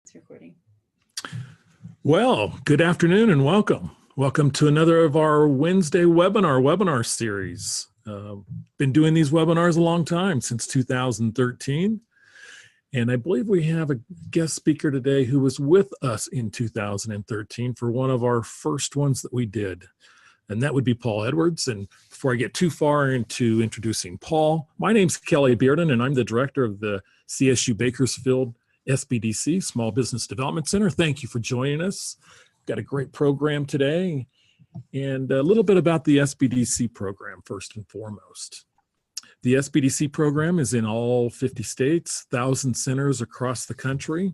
It's recording. Well, good afternoon and welcome. Welcome to another of our Wednesday webinar series. Been doing these webinars a long time, since 2013. And I believe we have a guest speaker today who was with us in 2013 for one of our first ones that we did. And that would be Paul Edwards. And before I get too far into introducing Paul, my name's Kelly Bearden, and I'm the director of the CSU Bakersfield SBDC, Small Business Development Center. Thank you for joining us. Got a great program today, and a little bit about the SBDC program first and foremost. The SBDC program is in all 50 states, 1,000 centers across the country.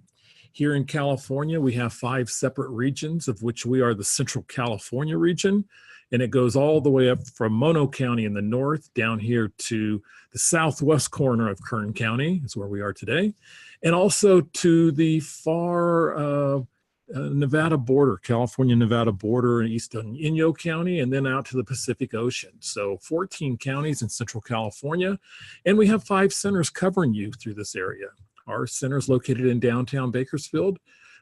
Here in California, we have 5 separate regions, of which we are the Central California region, and it goes all the way up from Mono County in the north down here to the southwest corner of Kern County, is where we are today, and also to the far Nevada border, California-Nevada border in eastern Inyo County, and then out to the Pacific Ocean. So 14 counties in Central California, and we have 5 centers covering you through this area. Our center is located in downtown Bakersfield.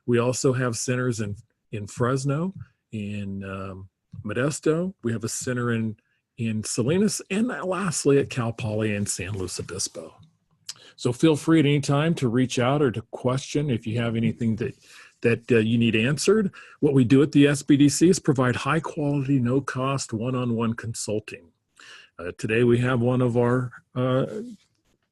We also have centers in Fresno, in Modesto. We have a center in Salinas, and lastly at Cal Poly in San Luis Obispo. So feel free at any time to reach out or to question if you have anything that you need answered. What we do at the SBDC is provide high quality, no cost, one-on-one consulting. Today we have one of our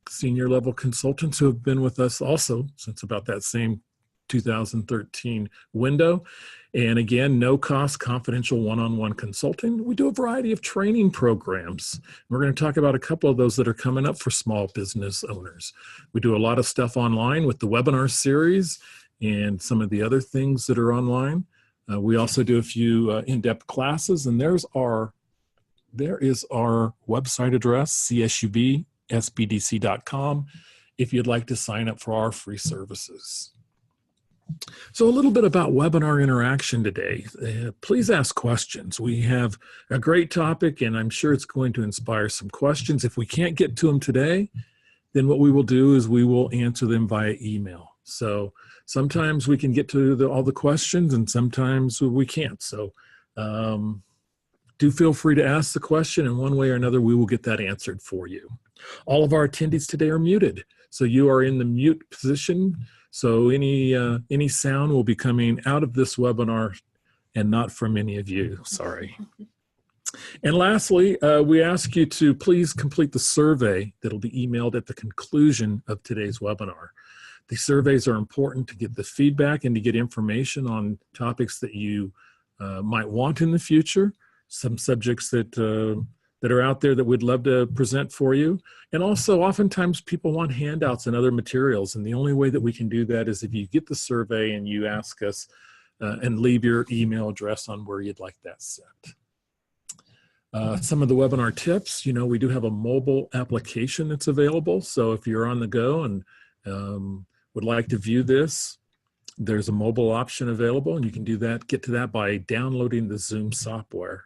senior level consultants who have been with us also since about that same 2013 window. And again, no cost, confidential one-on-one consulting. We do a variety of training programs. We're going to talk about a couple of those that are coming up for small business owners. We do a lot of stuff online with the webinar series and some of the other things that are online. We also do a few in-depth classes, and there is our website address, CSUB.SBDC.com, if you'd like to sign up for our free services. So a little bit about webinar interaction today. Please ask questions. We have a great topic, and I'm sure it's going to inspire some questions. If we can't get to them today, then what we will do is we will answer them via email. So sometimes we can get to all the questions, and sometimes we can't. So do feel free to ask the question, and one way or another, we will get that answered for you. All of our attendees today are muted, so you are in the mute position. So any sound will be coming out of this webinar and not from any of you, sorry. And lastly, we ask you to please complete the survey that'll be emailed at the conclusion of today's webinar. The surveys are important to get the feedback and to get information on topics that you might want in the future, some subjects that are out there that we'd love to present for you. And also oftentimes people want handouts and other materials, and the only way that we can do that is if you get the survey and you ask us and leave your email address on where you'd like that sent. Some of the webinar tips, we do have a mobile application that's available. So if you're on the go and would like to view this, there's a mobile option available, and you can get to that by downloading the Zoom software.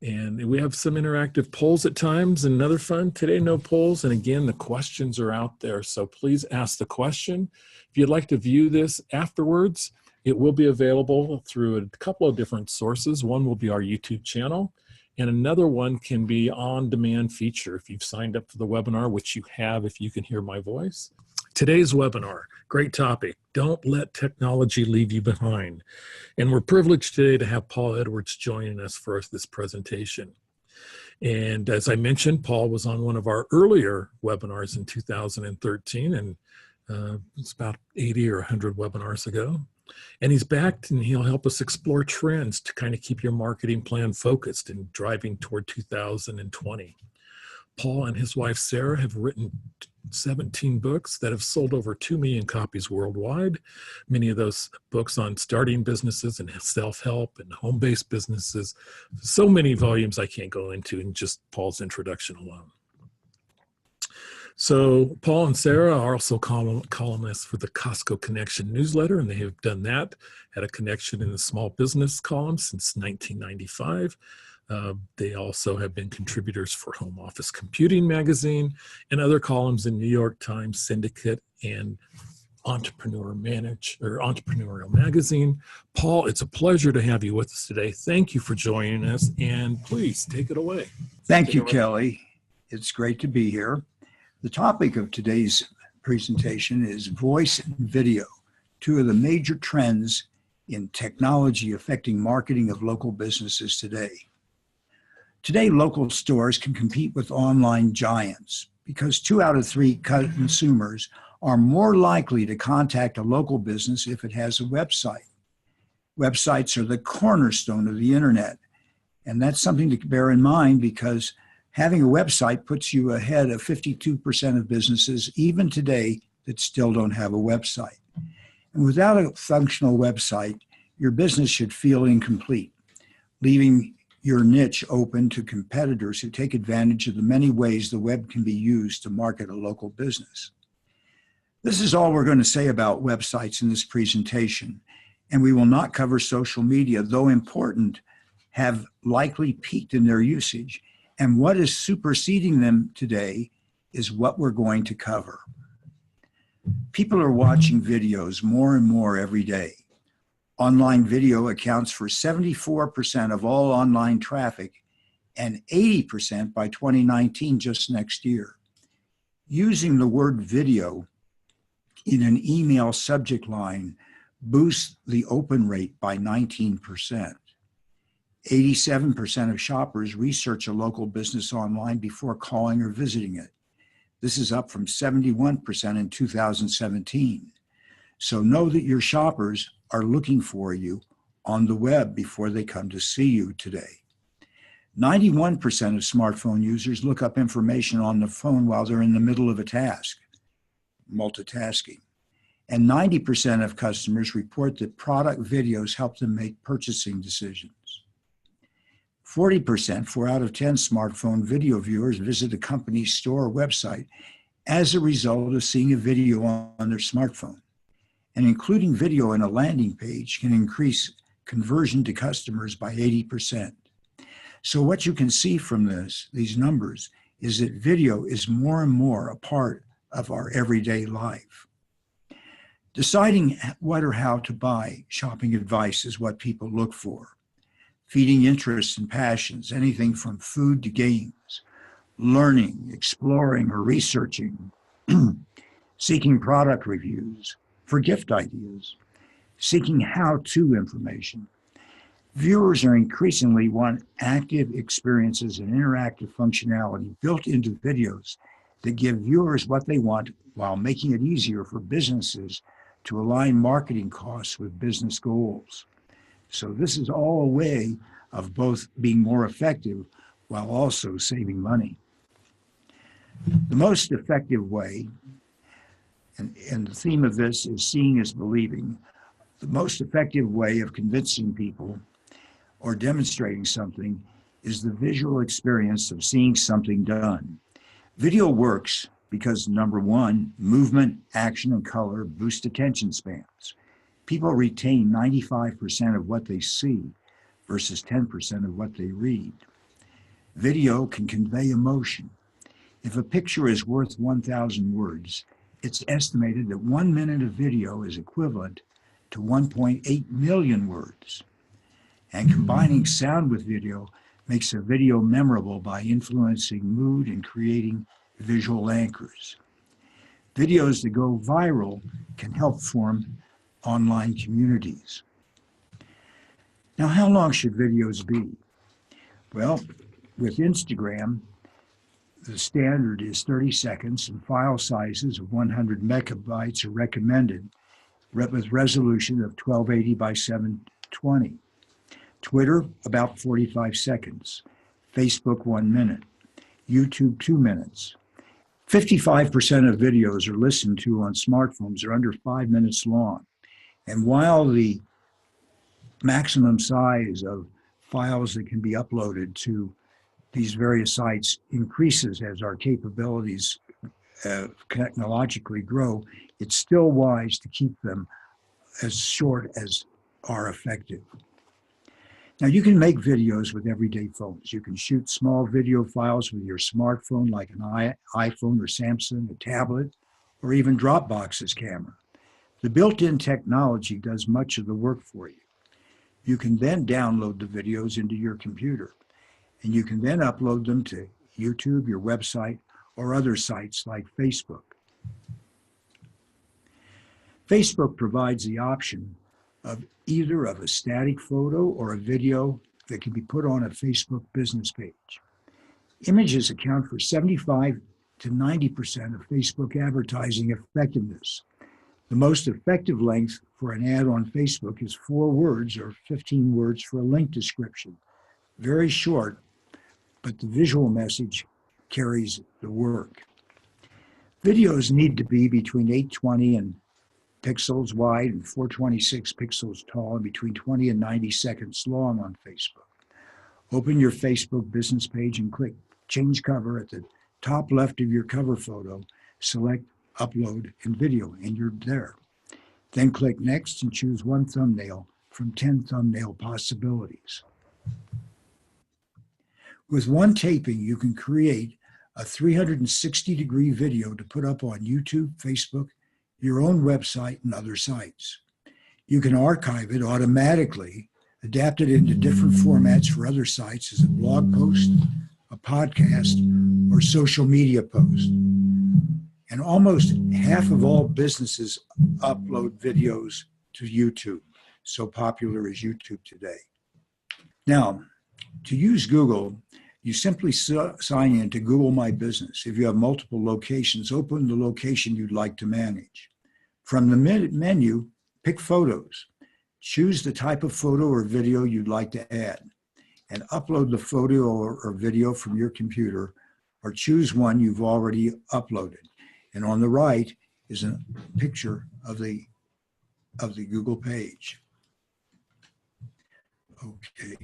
And we have some interactive polls at times, and another fun. Today, no polls, and again, the questions are out there, so please ask the question. If you'd like to view this afterwards, it will be available through a couple of different sources. One will be our YouTube channel, and another one can be on-demand feature if you've signed up for the webinar, which you have if you can hear my voice. Today's webinar, great topic, don't let technology leave you behind. And we're privileged today to have Paul Edwards joining us for this presentation. And as I mentioned, Paul was on one of our earlier webinars in 2013, and it's about 80 or 100 webinars ago. And he's back, and he'll help us explore trends to kind of keep your marketing plan focused and driving toward 2020. Paul and his wife, Sarah, have written 17 books that have sold over 2 million copies worldwide. Many of those books on starting businesses and self-help and home-based businesses. So many volumes I can't go into in just Paul's introduction alone. So Paul and Sarah are also columnists for the Costco Connection newsletter, and they have done that, had a connection in the small business column since 1995. They also have been contributors for Home Office Computing magazine and other columns in New York Times, Syndicate, and Entrepreneurial Magazine. Paul, it's a pleasure to have you with us today. Thank you for joining us, and please take it away. Thank you, Kelly. It's great to be here. The topic of today's presentation is voice and video, two of the major trends in technology affecting marketing of local businesses today. Today, local stores can compete with online giants because 2 out of 3 consumers are more likely to contact a local business if it has a website. Websites are the cornerstone of the internet, and that's something to bear in mind because having a website puts you ahead of 52% of businesses, even today, that still don't have a website. And without a functional website, your business should feel incomplete, leaving your niche open to competitors who take advantage of the many ways the web can be used to market a local business. This is all we're going to say about websites in this presentation, and we will not cover social media, though important, have likely peaked in their usage. And what is superseding them today is what we're going to cover. People are watching videos more and more every day. Online video accounts for 74% of all online traffic and 80% by 2019, just next year. Using the word video in an email subject line boosts the open rate by 19%. 87% of shoppers research a local business online before calling or visiting it. This is up from 71% in 2017. So know that your shoppers are looking for you on the web before they come to see you today. 91% of smartphone users look up information on the phone while they're in the middle of a task, multitasking. And 90% of customers report that product videos help them make purchasing decisions. 40%, 4 out of 10 smartphone video viewers visit a company's store or website as a result of seeing a video on their smartphone. And including video in a landing page can increase conversion to customers by 80%. So what you can see from these numbers is that video is more and more a part of our everyday life. Deciding what or how to buy shopping advice is what people look for. Feeding interests and passions, anything from food to games, learning, exploring, or researching, seeking product reviews for gift ideas, seeking how-to information. Viewers are increasingly want active experiences and interactive functionality built into videos that give viewers what they want while making it easier for businesses to align marketing costs with business goals. So this is all a way of both being more effective while also saving money. The most effective way, and the theme of this is seeing is believing, the most effective way of convincing people or demonstrating something is the visual experience of seeing something done. Video works because, number one, movement, action, and color boost attention spans. People retain 95% of what they see versus 10% of what they read. Video can convey emotion. If a picture is worth 1,000 words, it's estimated that 1 minute of video is equivalent to 1.8 million words. And combining sound with video makes a video memorable by influencing mood and creating visual anchors. Videos that go viral can help form online communities. Now, how long should videos be? Well, with Instagram, the standard is 30 seconds and file sizes of 100 megabytes are recommended with resolution of 1280 by 720. Twitter, about 45 seconds. Facebook, 1 minute. YouTube, 2 minutes. 55% of videos are listened to on smartphones are under 5 minutes long. And while the maximum size of files that can be uploaded to these various sites increases as our capabilities technologically grow, it's still wise to keep them as short as are effective. Now, you can make videos with everyday phones. You can shoot small video files with your smartphone, like an iPhone or Samsung, a tablet, or even Dropbox's camera. The built-in technology does much of the work for you. You can then download the videos into your computer, and you can then upload them to YouTube, your website, or other sites like Facebook. Facebook provides the option of either a static photo or a video that can be put on a Facebook business page. Images account for 75 to 90% of Facebook advertising effectiveness. The most effective length for an ad on Facebook is 4 words or 15 words for a link description. Very short, but the visual message carries the work. Videos need to be between 820 and pixels wide and 426 pixels tall and between 20 and 90 seconds long on Facebook. Open your Facebook business page and click Change Cover at the top left of your cover photo. Select Upload and Video, and you're there. Then click Next and choose one thumbnail from 10 thumbnail possibilities. With one taping, you can create a 360-degree video to put up on YouTube, Facebook, your own website, and other sites. You can archive it automatically, adapt it into different formats for other sites as a blog post, a podcast, or social media post. And almost half of all businesses upload videos to YouTube. So popular is YouTube today. Now, to use Google, you simply sign in to Google My Business. If you have multiple locations, open the location you'd like to manage. From the menu, pick Photos. Choose the type of photo or video you'd like to add, and upload the photo or video from your computer, or choose one you've already uploaded. And on the right is a picture of the Google page. Okay.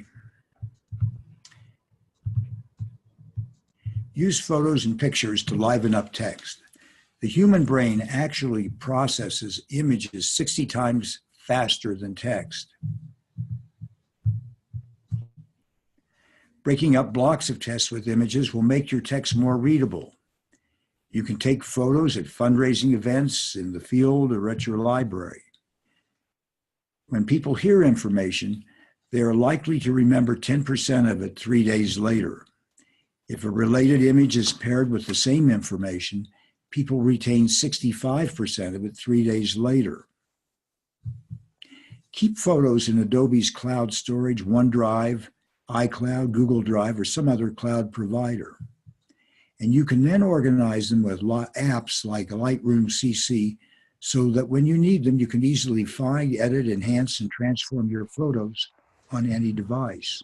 Use photos and pictures to liven up text. The human brain actually processes images 60 times faster than text. Breaking up blocks of text with images will make your text more readable. You can take photos at fundraising events, in the field, or at your library. When people hear information, they are likely to remember 10% of it 3 days later. If a related image is paired with the same information, people retain 65% of it 3 days later. Keep photos in Adobe's cloud storage, OneDrive, iCloud, Google Drive, or some other cloud provider. And you can then organize them with apps like Lightroom CC so that when you need them, you can easily find, edit, enhance, and transform your photos on any device.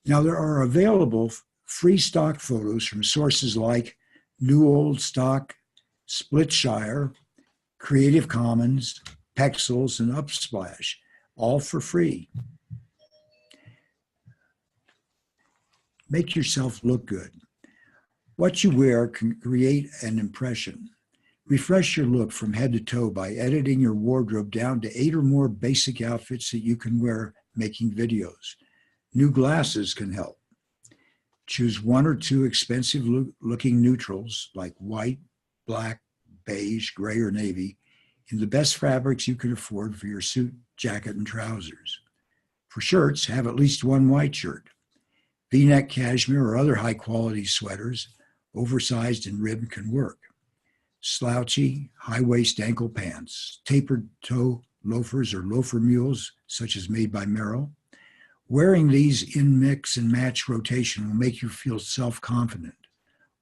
Now, there are available free stock photos from sources like New Old Stock, Splitshire, Creative Commons, Pexels, and Upsplash, all for free. Make yourself look good. What you wear can create an impression. Refresh your look from head to toe by editing your wardrobe down to 8 or more basic outfits that you can wear making videos. New glasses can help. Choose 1 or 2 expensive looking neutrals like white, black, beige, gray, or navy in the best fabrics you can afford for your suit, jacket, and trousers. For shirts, have at least one white shirt. V-neck cashmere or other high-quality sweaters, oversized and ribbed, can work. Slouchy, high-waist ankle pants, tapered toe loafers or loafer mules, such as made by Merrill. Wearing these in mix and match rotation will make you feel self-confident.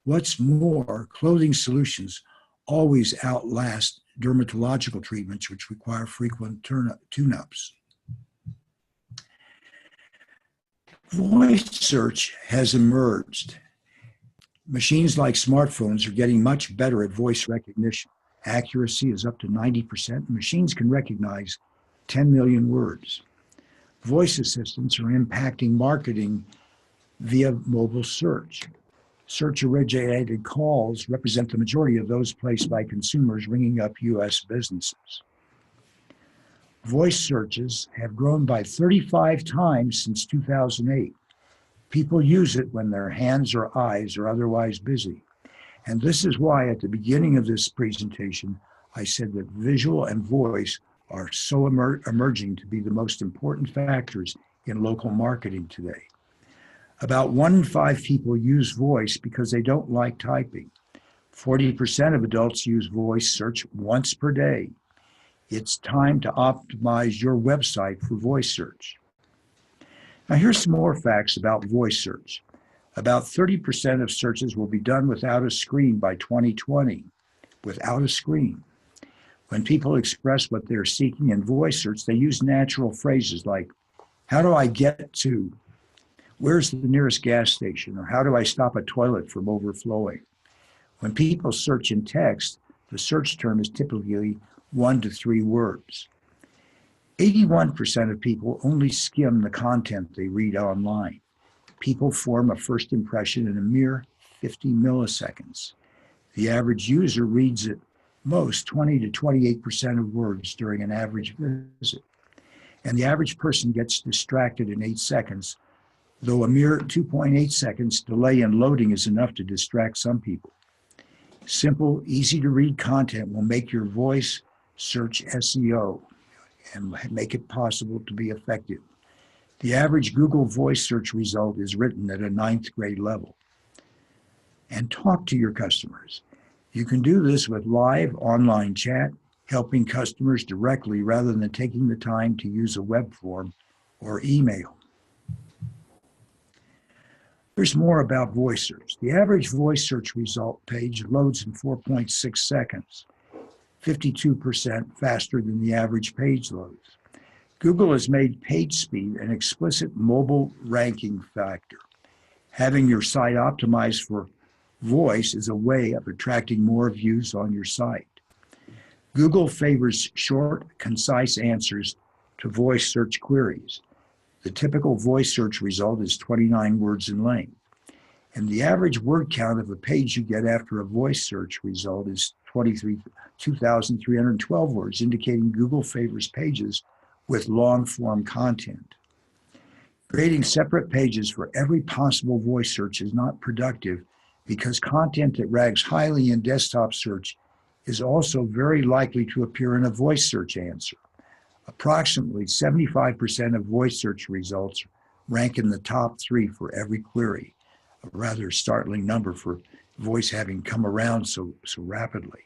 What's more, clothing solutions always outlast dermatological treatments, which require frequent tune-ups. Voice search has emerged. Machines like smartphones are getting much better at voice recognition. Accuracy is up to 90%. Machines can recognize 10 million words. Voice assistants are impacting marketing via mobile search. Search-originated calls represent the majority of those placed by consumers ringing up U.S. businesses. Voice searches have grown by 35 times since 2008. People use it when their hands or eyes are otherwise busy. And this is why at the beginning of this presentation, I said that visual and voice are so emerging to be the most important factors in local marketing today. About 1 in 5 people use voice because they don't like typing. 40% of adults use voice search once per day. It's time to optimize your website for voice search. Now here's some more facts about voice search. About 30% of searches will be done without a screen by 2020. Without a screen. When people express what they're seeking in voice search, they use natural phrases like, how do I get to? Where's the nearest gas station? Or how do I stop a toilet from overflowing? When people search in text, the search term is typically 1 to 3 words. 81% of people only skim the content they read online. People form a first impression in a mere 50 milliseconds. The average user reads at most 20 to 28% of words during an average visit. And the average person gets distracted in 8 seconds, though a mere 2.8 seconds delay in loading is enough to distract some people. Simple, easy to read content will make your voice search SEO and make it possible to be effective. The average Google voice search result is written at a 9th grade level. And talk to your customers. You can do this with live online chat, helping customers directly rather than taking the time to use a web form or email. There's more about voice search. The average voice search result page loads in 4.6 seconds, 52% faster than the average page loads. Google has made page speed an explicit mobile ranking factor. Having your site optimized for voice is a way of attracting more views on your site. Google favors short, concise answers to voice search queries. The typical voice search result is 29 words in length. And the average word count of a page you get after a voice search result is 2,312 words, indicating Google favors pages with long-form content. Creating separate pages for every possible voice search is not productive because content that ranks highly in desktop search is also very likely to appear in a voice search answer. Approximately 75% of voice search results rank in the top 3 for every query, a rather startling number for voice having come around so rapidly.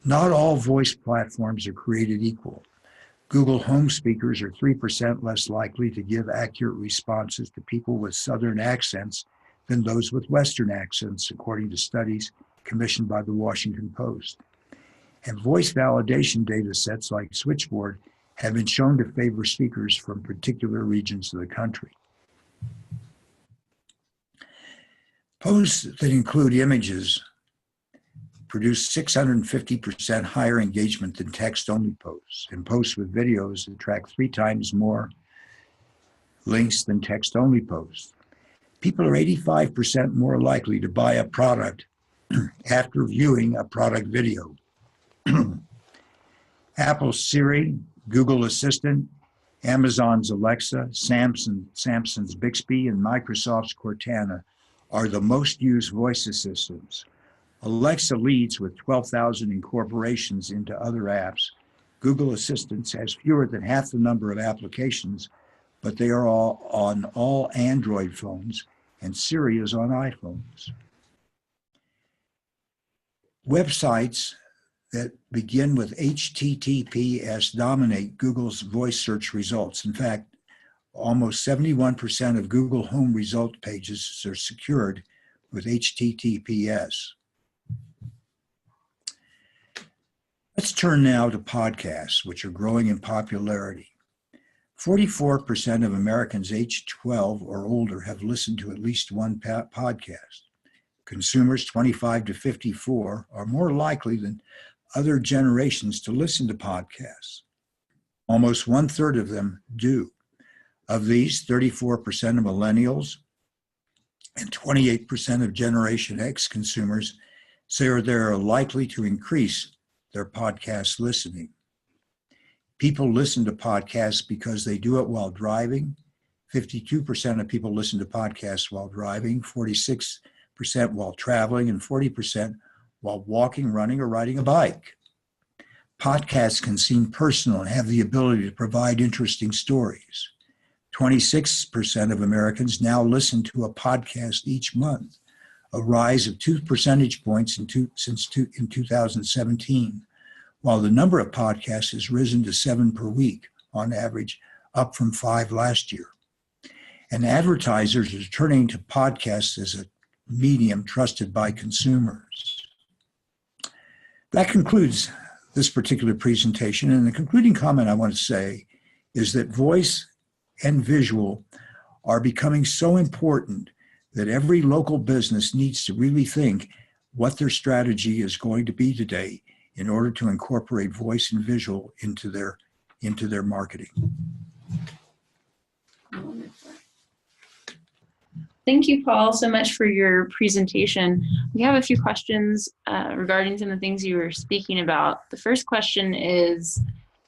Not all voice platforms are created equal. Google Home speakers are 3% less likely to give accurate responses to people with Southern accents than those with Western accents, according to studies commissioned by the Washington Post. And voice validation data sets like Switchboard have been shown to favor speakers from particular regions of the country. Posts that include images produce 650% higher engagement than text-only posts, and posts with videos attract 3 times more links than text-only posts. People are 85% more likely to buy a product after viewing a product video. Apple's Siri, Google Assistant, Amazon's Alexa, Samsung's Bixby, and Microsoft's Cortana are the most used voice assistants. Alexa leads with 12,000 incorporations into other apps. Google Assistant has fewer than half the number of applications, but they are all on all Android phones, and Siri is on iPhones. Websites that begin with HTTPS dominate Google's voice search results. In fact, almost 71% of Google Home result pages are secured with HTTPS. Let's turn now to podcasts, which are growing in popularity. 44% of Americans aged 12 or older have listened to at least one podcast. Consumers 25 to 54 are more likely than other generations to listen to podcasts. Almost 1/3 of them do. Of these, 34% of millennials and 28% of Generation X consumers say they are likely to increase their podcast listening. People listen to podcasts because they do it while driving. 52% of people listen to podcasts while driving, 46% while traveling, and 40% while walking, running, or riding a bike. Podcasts can seem personal and have the ability to provide interesting stories. 26% of Americans now listen to a podcast each month, a rise of 2 percentage points in 2017, while the number of podcasts has risen to 7 per week on average, up from 5 last year. And advertisers are turning to podcasts as a medium trusted by consumers. That concludes this particular presentation, and the concluding comment I want to say is that voice and visual are becoming so important that every local business needs to really think what their strategy is going to be today in order to incorporate voice and visual into their marketing. Thank you, Paul, so much for your presentation. We have a few questions regarding some of the things you were speaking about. The first question is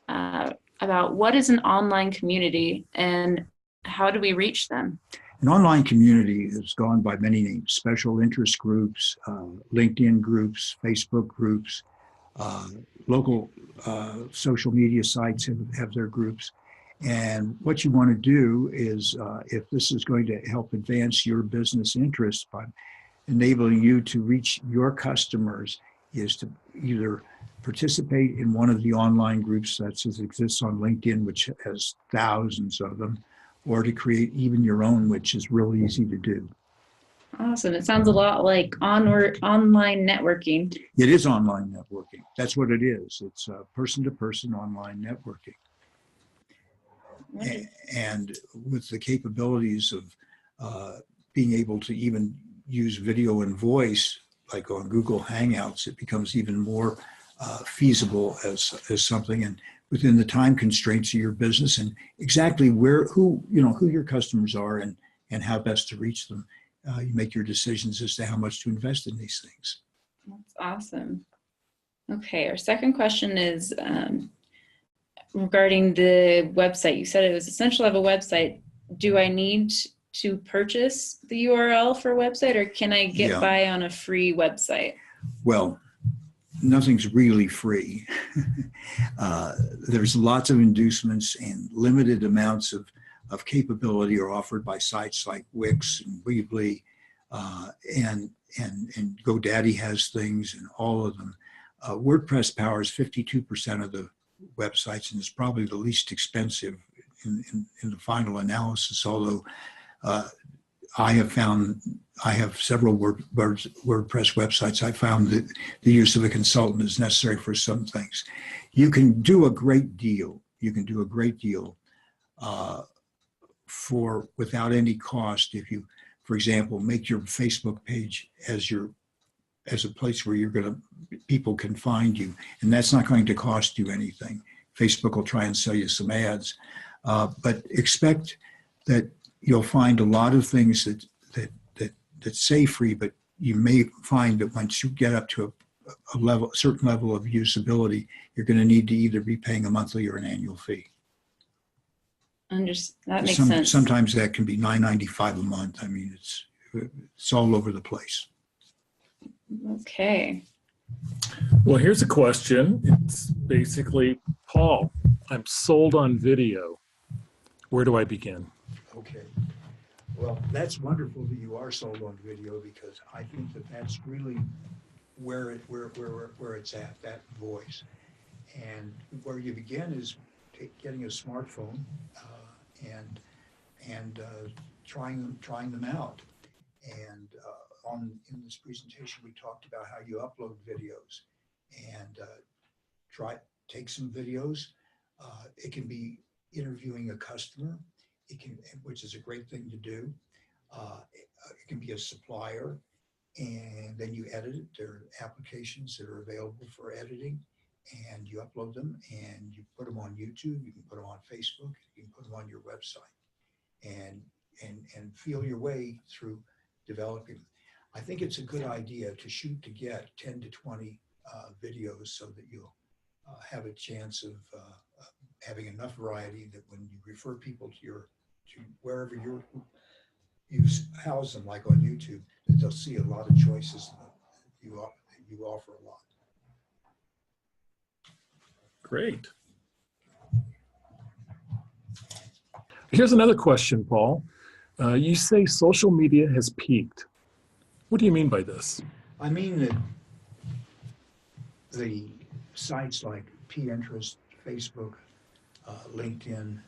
about what is an online community and how do we reach them? An online community has gone by many names: special interest groups, LinkedIn groups, Facebook groups, local social media sites have their groups. And what you want to do is, if this is going to help advance your business interests by enabling you to reach your customers, is to either participate in one of the online groups that exists on LinkedIn, which has thousands of them, or to create even your own, which is really easy to do. Awesome. It sounds a lot like online networking. It is online networking. That's what it is. It's person-to-person online networking. And with the capabilities of being able to even use video and voice, like on Google Hangouts, it becomes even more feasible as something, and within the time constraints of your business and exactly who your customers are and how best to reach them. You make your decisions as to how much to invest in these things. That's awesome. Okay, our second question is regarding the website. You said it was essential to have a website. Do I need to purchase the URL for a website, or can I get by on a free website? Well, nothing's really free. There's lots of inducements and limited amounts of capability are offered by sites like Wix and Weebly, and GoDaddy has things, and all of them. WordPress powers 52% of the websites and is probably the least expensive in the final analysis, although I have several WordPress websites. I found that the use of a consultant is necessary for some things. You can do a great deal. Without any cost if you, for example, make your Facebook page as a place where people can find you, and that's not going to cost you anything. Facebook will try and sell you some ads, but expect that you'll find a lot of things that say free, but you may find that once you get up to a certain level of usability, you're going to need to either be paying a monthly or an annual fee. That makes sense. Sometimes that can be $9.95 a month. I mean, it's all over the place. Okay. Well, here's a question. It's basically, Paul, I'm sold on video. Where do I begin? Okay. Well, that's wonderful that you are sold on video, because I think that's really where it's at, that voice. And where you begin is getting a smartphone and trying them out. And in this presentation, we talked about how you upload videos and take some videos. It can be interviewing a customer, which is a great thing to do. It can be a supplier, and then you edit it. There are applications that are available for editing, and you upload them and you put them on YouTube. You can put them on Facebook. You can put them on your website, and feel your way through developing. I think it's a good idea to shoot to get 10 to 20 videos so that you'll have a chance of having enough variety that when you refer people to wherever you house them, like on YouTube, that they'll see a lot of choices. You offer a lot. Great. Here's another question, Paul. You say social media has peaked. What do you mean by this? I mean that the sites like Pinterest, Facebook, LinkedIn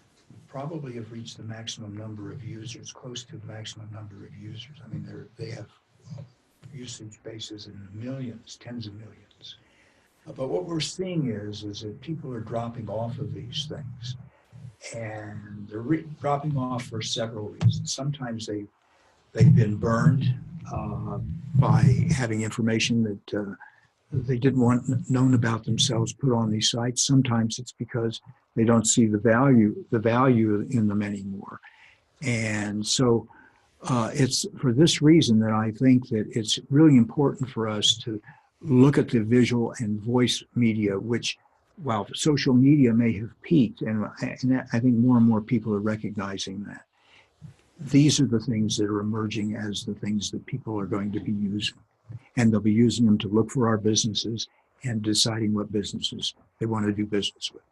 probably have reached the maximum number of users, close to the maximum number of users. I mean, they have usage bases in millions, tens of millions. But what we're seeing is that people are dropping off of these things. And they're dropping off for several reasons. Sometimes they've been burned by having information that they didn't want known about themselves put on these sites. Sometimes it's because they don't see the value in them anymore. And so it's for this reason that I think that it's really important for us to look at the visual and voice media, which, while social media may have peaked, and I think more and more people are recognizing that, these are the things that are emerging as the things that people are going to be using. And they'll be using them to look for our businesses and deciding what businesses they want to do business with.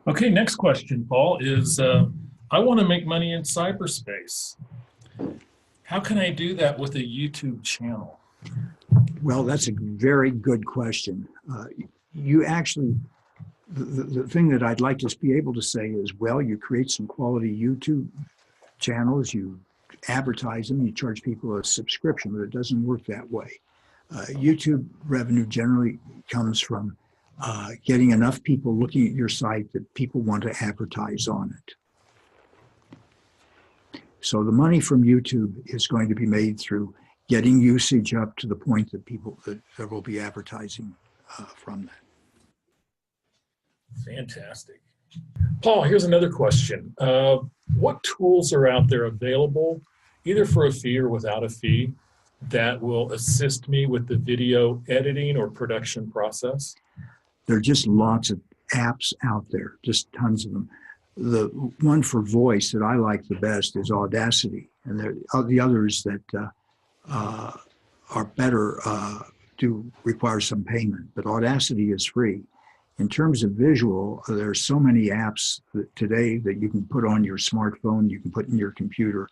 Okay, next question, Paul, is I want to make money in cyberspace. How can I do that with a YouTube channel? Well, that's a very good question. You actually, the thing that I'd like to be able to say is, well, you create some quality YouTube channels, you advertise them, you charge people a subscription, but it doesn't work that way. YouTube revenue generally comes from getting enough people looking at your site that people want to advertise on it. So the money from YouTube is going to be made through getting usage up to the point that there will be advertising from that. Fantastic. Paul, here's another question. What tools are out there available, either for a fee or without a fee, that will assist me with the video editing or production process? There are just lots of apps out there, just tons of them. The one for voice that I like the best is Audacity, and the others that are better do require some payment, but Audacity is free. In terms of visual, there are so many apps today that you can put on your smartphone, you can put in your computer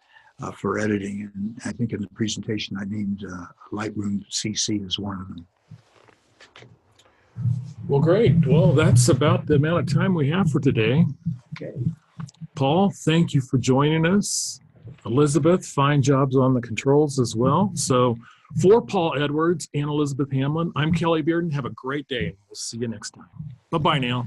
for editing. And I think in the presentation I named Lightroom CC as one of them. Well, great. Well, that's about the amount of time we have for today. Okay. Paul, thank you for joining us. Elizabeth, fine jobs on the controls as well. So for Paul Edwards and Elizabeth Hamlin, I'm Kelly Bearden. Have a great day. We'll see you next time. Bye-bye now.